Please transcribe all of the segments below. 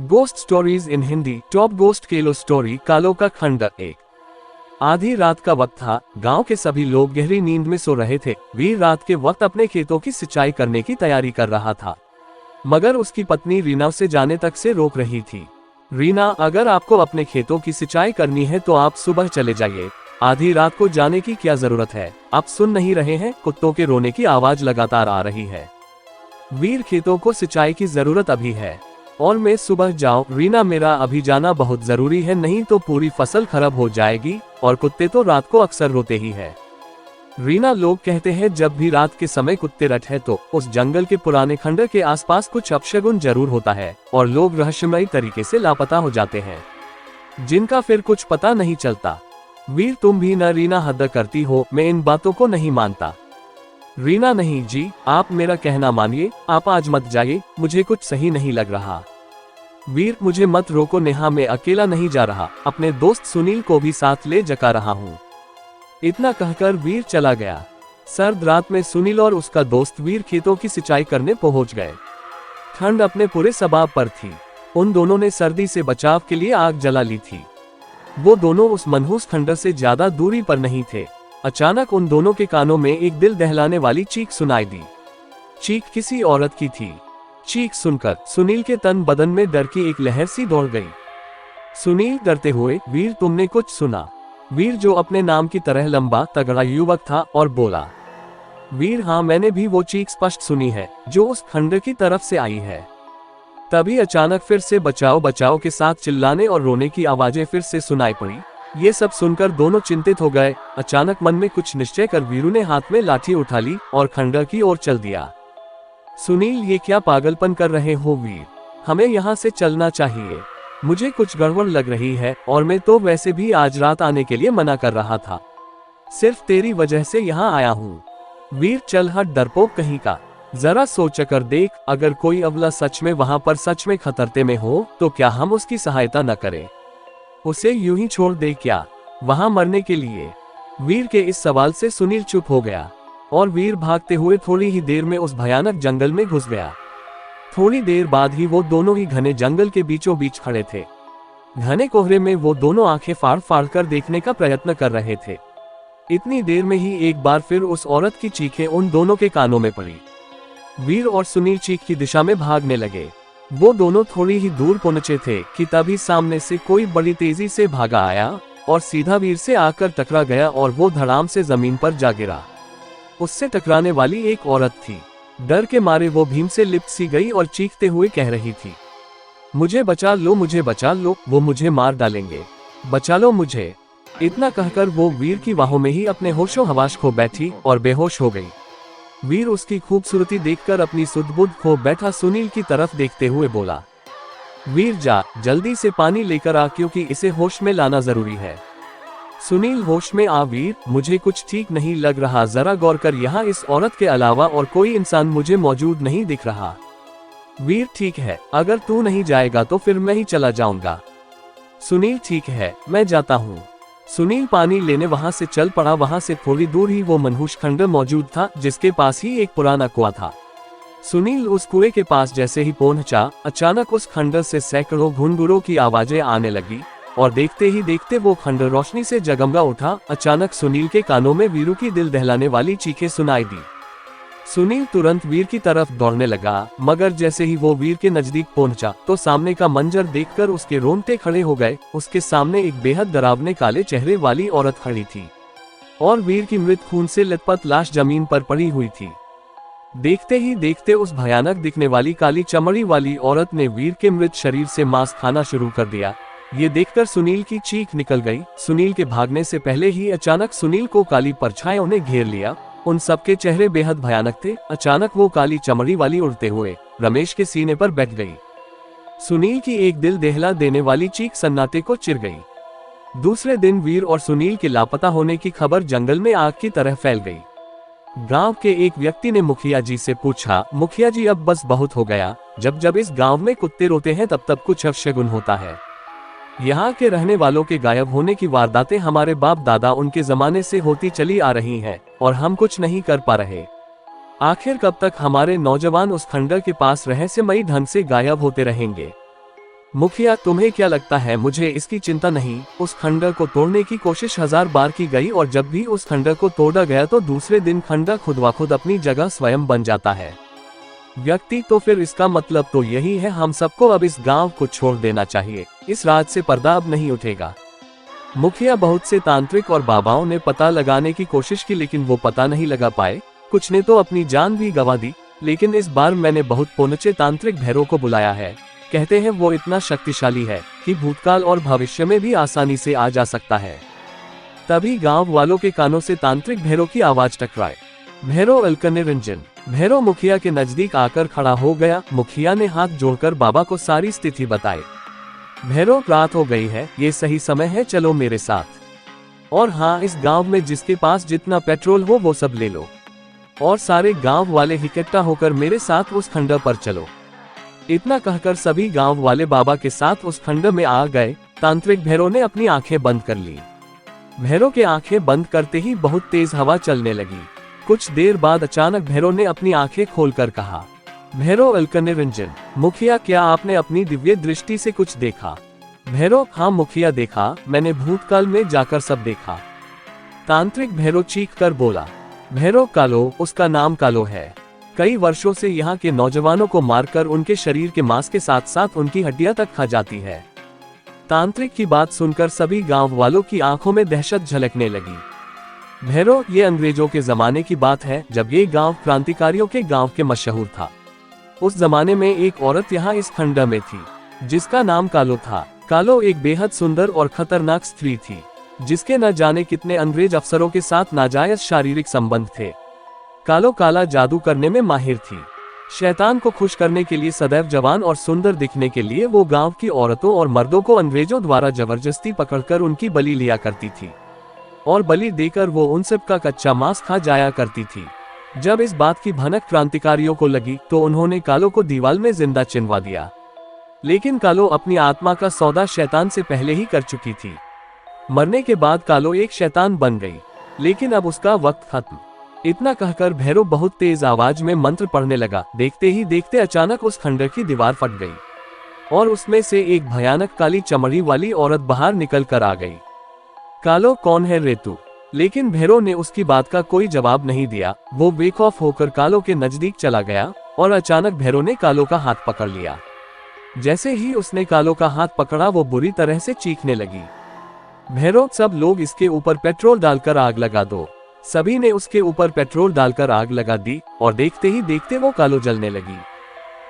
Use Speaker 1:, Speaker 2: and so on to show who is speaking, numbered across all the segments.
Speaker 1: Ghost stories in Hindi. Top ghost Kelo story. कालो का खंड। एक आधी रात का वक्त था। गांव के सभी लोग गहरी नींद में सो रहे थे। वीर रात के वक्त अपने खेतों की सिंचाई करने की तैयारी कर रहा था, मगर उसकी पत्नी रीना उसे जाने तक से रोक रही थी। रीना, अगर आपको अपने खेतों की सिंचाई करनी है तो आप सुबह चले जाइए। आधी रात को जाने की क्या जरूरत है? आप सुन नहीं रहे हैं? कुत्तों के रोने की आवाज लगातार आ रही है। वीर, खेतों को सिंचाई की जरूरत अभी है और मैं सुबह जाऊं? रीना, मेरा अभी जाना बहुत जरूरी है, नहीं तो पूरी फसल खराब हो जाएगी और कुत्ते तो रात को अक्सर रोते ही है। रीना, लोग कहते हैं जब भी रात के समय कुत्ते रटे तो उस जंगल के पुराने खंडर के आसपास कुछ अपशगुन जरूर होता है और लोग रहस्यमयी तरीके से लापता हो जाते हैं, जिनका फिर कुछ पता नहीं चलता। वीर, तुम भी न रीना, हद करती हो, मैं इन बातों को नहीं मानता। रीना, नहीं जी, आप मेरा कहना मानिए, आप आज मत जाइए, मुझे कुछ सही नहीं लग रहा। वीर, मुझे मत रोको नेहा, मैं अकेला नहीं जा रहा, अपने दोस्त सुनील को भी साथ ले जा रहा हूँ। इतना कहकर वीर चला गया। सर्द रात में सुनील और उसका दोस्त वीर खेतों की सिंचाई करने पहुंच गए। ठंड अपने पूरे सबाब पर थी। उन दोनों ने सर्दी से बचाव के लिए आग जला ली थी। वो दोनों उस मनहूस खंडर से ज्यादा दूरी पर नहीं थे। अचानक उन दोनों के कानों में एक दिल दहलाने वाली चीख सुनाई दी। चीख किसी औरत की थी। चीख सुनकर सुनील के तन बदन में डर की एक लहर सी दौड़ गई। सुनील डरते हुए, वीर, तुमने कुछ सुना? वीर, जो अपने नाम की तरह लंबा तगड़ा युवक था, और बोला। वीर, हाँ, मैंने भी वो चीख स्पष्ट सुनी है जो उस खंडर की तरफ से आई है। तभी अचानक फिर से बचाओ बचाओ के साथ चिल्लाने और रोने की आवाजें फिर से सुनाई पड़ी। ये सब सुनकर दोनों चिंतित हो गए। अचानक मन में कुछ निश्चय कर वीरू ने हाथ में लाठी उठा ली और खंडर की ओर चल दिया। सुनील, ये क्या पागलपन कर रहे हो वीर? हमें यहाँ से चलना चाहिए। मुझे कुछ गड़बड़ लग रही है और मैं तो वैसे भी आज रात आने के लिए मना कर रहा था, सिर्फ तेरी वजह से यहाँ आया हूँ। वीर, चल हट, डरपोक कहीं का। जरा सोच कर देख, अगर कोई अवला सच में वहाँ पर सच में खतरते में हो तो क्या हम उसकी सहायता न करें? उसे यूं ही छोड़ दे क्या, वहां मरने के लिए? वीर के इस सवाल से सुनील चुप हो गया और वीर भागते हुए थोड़ी ही देर में उस भयानक जंगल में घुस गया। थोड़ी देर बाद ही वो दोनों ही घने जंगल के बीचों बीच खड़े थे। घने कोहरे में वो दोनों आंखें फाड़ फाड़ कर देखने का प्रयत्न कर रहे थे। इतनी देर में ही एक बार फिर उस औरत की चीखें उन दोनों के कानों में पड़ी। वीर और सुनील चीख की दिशा में भागने लगे। वो दोनों थोड़ी ही दूर पहुंचे थे कि तभी सामने से कोई बड़ी तेजी से भागा आया और सीधा वीर से आकर टकरा गया और वो धड़ाम से जमीन पर जा गिरा। उससे टकराने वाली एक औरत थी। डर के मारे वो भीम से लिपट सी गई और चीखते हुए कह रही थी, मुझे बचा लो, मुझे बचा लो, वो मुझे मार डालेंगे, बचा लो मुझे। इतना कहकर वो वीर की बाहों में ही अपने होशो हवास खो बैठी और बेहोश हो गई। वीर उसकी खूबसूरती देखकर अपनी सुध-बुध खो बैठा सुनील की तरफ देखते हुए बोला, वीर, जा जल्दी से पानी लेकर आ, क्योंकि इसे होश में लाना जरूरी है। सुनील, होश में आ वीर, मुझे कुछ ठीक नहीं लग रहा, जरा गौर कर, यहाँ इस औरत के अलावा और कोई इंसान मुझे मौजूद नहीं दिख रहा। वीर, ठीक है, अगर तू नहीं जाएगा तो फिर मैं ही चला जाऊंगा। सुनील, ठीक है, मैं जाता हूँ। सुनील पानी लेने वहां से चल पड़ा। वहां से थोड़ी दूर ही वो मनहूस खंडर मौजूद था, जिसके पास ही एक पुराना कुआं था। सुनील उस कुएं के पास जैसे ही पहुंचा, अचानक उस खंडर से सैकड़ों घुंघरूओं की आवाजें आने लगी और देखते ही देखते वो खंडर रोशनी से जगमगा उठा। अचानक सुनील के कानों में वीरू की दिल दहलाने वाली चीखें सुनाई दी। सुनील तुरंत वीर की तरफ दौड़ने लगा, मगर जैसे ही वो वीर के नजदीक पहुंचा तो सामने का मंजर देखकर उसके रोंगटे खड़े हो गए। उसके सामने एक बेहद डरावने काले चेहरे वाली औरत खड़ी थी और वीर की मृत खून से लथपथ लाश जमीन पर पड़ी हुई थी। देखते ही देखते उस भयानक दिखने वाली काली चमड़ी वाली औरत ने वीर के मृत शरीर से मांस खाना शुरू कर दिया। ये देखकर सुनील की चीख निकल गई। सुनील के भागने से पहले ही अचानक सुनील को काली परछाइयों ने घेर लिया। उन सबके चेहरे बेहद भयानक थे। अचानक वो काली चमड़ी वाली उड़ते हुए रमेश के सीने पर बैठ गई। सुनील की एक दिल दहला देने वाली चीख सन्नाटे को चिर गई। दूसरे दिन वीर और सुनील के लापता होने की खबर जंगल में आग की तरह फैल गई। गांव के एक व्यक्ति ने मुखिया जी से पूछा, मुखिया जी, अब बस बहुत हो गया, जब जब इस गांव में कुत्ते रोते हैं तब तब कुछ अपशगुन होता है। यहाँ के रहने वालों के गायब होने की वारदातें हमारे बाप दादा उनके जमाने से होती चली आ रही हैं और हम कुछ नहीं कर पा रहे। आखिर कब तक हमारे नौजवान उस खंडर के पास रहस्यमयी ढंग से गायब होते रहेंगे? मुखिया, तुम्हें क्या लगता है मुझे इसकी चिंता नहीं? उस खंडर को तोड़ने की कोशिश 1000 बार की गई और जब भी उस खंडर को तोड़ा गया तो दूसरे दिन खंडर खुद ब खुद अपनी जगह स्वयं बन जाता है। व्यक्ति, तो फिर इसका मतलब तो यही है हम सबको अब इस गांव को छोड़ देना चाहिए। इस राज से पर्दा अब नहीं उठेगा। मुखिया, बहुत से तांत्रिक और बाबाओं ने पता लगाने की कोशिश की लेकिन वो पता नहीं लगा पाए। कुछ ने तो अपनी जान भी गंवा दी, लेकिन इस बार मैंने बहुत पहुंचे तांत्रिक भैरव को बुलाया है। कहते हैं वो इतना शक्तिशाली है कि भूतकाल और भविष्य में भी आसानी से आ जा सकता है। तभी गांव वालों के कानों से तांत्रिक भैरव की आवाज टकराए। भैरव अलकनिरंजन। भैरव मुखिया के नजदीक आकर खड़ा हो गया। मुखिया ने हाथ जोड़कर बाबा को सारी स्थिति बताई। भैरव, रात हो गई है, ये सही समय है, चलो मेरे साथ। और हाँ, इस गांव में जिसके पास जितना पेट्रोल हो वो सब ले लो और सारे गांव वाले इकट्ठा होकर मेरे साथ उस खंडर पर चलो। इतना कहकर सभी गांव वाले बाबा के साथ उस खंडर में आ गए। तांत्रिक भैरव ने अपनी आंखें बंद कर ली। भैरव के आंखें बंद करते ही बहुत तेज हवा चलने लगी। कुछ देर बाद अचानक भैरव ने अपनी आंखें खोलकर कहा, भैरव अलकनिरंजन। मुखिया, क्या आपने अपनी दिव्य दृष्टि से कुछ देखा? भैरव, हाँ मुखिया, देखा, मैंने भूतकाल में जाकर सब देखा। तांत्रिक भैरव चीख कर बोला। भैरव, कालो, उसका नाम कालो है। कई वर्षों से यहाँ के नौजवानों को मारकर उनके शरीर के मांस के साथ साथ उनकी हड्डियां तक खा जाती है। तांत्रिक की बात सुनकर सभी गांव वालों की आंखों में दहशत झलकने लगी। भैरव, ये अंग्रेजों के जमाने की बात है जब ये गांव क्रांतिकारियों के गांव के मशहूर था। उस जमाने में एक औरत यहाँ इस खंडर में थी जिसका नाम कालो था। कालो एक बेहद सुंदर और खतरनाक स्त्री थी जिसके न जाने कितने अंग्रेज अफसरों के साथ नाजायज शारीरिक संबंध थे। कालो काला जादू करने में माहिर थी। शैतान को खुश करने के लिए सदैव जवान और सुंदर दिखने के लिए वो गांव की औरतों और मर्दों को अंग्रेजों द्वारा जबरदस्ती पकड़कर उनकी बलि लिया करती थी और बलि देकर वो उन सब का कच्चा मांस खा जाया करती थी। जब इस बात की भनक क्रांतिकारियों को लगी तो उन्होंने कालो को दीवार में जिंदा चिनवा दिया। लेकिन कालो अपनी आत्मा का सौदा शैतान से पहले ही कर चुकी थी। मरने के बाद कालो एक शैतान बन गई, लेकिन अब उसका वक्त खत्म। इतना कहकर भैरव बहुत तेज आवाज में मंत्र पढ़ने लगा। देखते ही देखते अचानक उस खंडर की दीवार फट गई और उसमें से एक भयानक काली चमड़ी वाली औरत बाहर निकल कर आ गई। कालो, कौन है रे तू? लेकिन भैरव ने उसकी बात का कोई जवाब नहीं दिया। वो बेखौफ होकर कालो के नजदीक चला गया और अचानक भैरव ने कालो का हाथ पकड़ लिया। जैसे ही उसने कालो का हाथ पकड़ा वो बुरी तरह से चीखने लगी। भैरव, सब लोग इसके ऊपर पेट्रोल डालकर आग लगा दो। सभी ने उसके ऊपर पेट्रोल डालकर आग लगा दी और देखते ही देखते वो कालो जलने लगी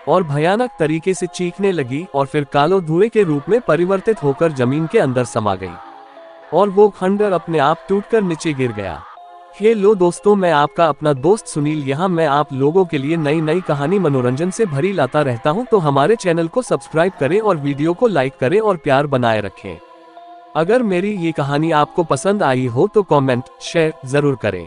Speaker 1: और भयानक तरीके से चीखने लगी और फिर कालो धुएं के रूप में परिवर्तित होकर जमीन के अंदर समा गई और वो खंडर अपने आप टूटकर नीचे गिर गया। हेलो दोस्तों, मैं आपका अपना दोस्त सुनील यहाँ मैं आप लोगों के लिए नई नई कहानी मनोरंजन से भरी लाता रहता हूँ। तो हमारे चैनल को सब्सक्राइब करें और वीडियो को लाइक करें और प्यार बनाए रखें। अगर मेरी ये कहानी आपको पसंद आई हो तो कमेंट शेयर जरूर करें।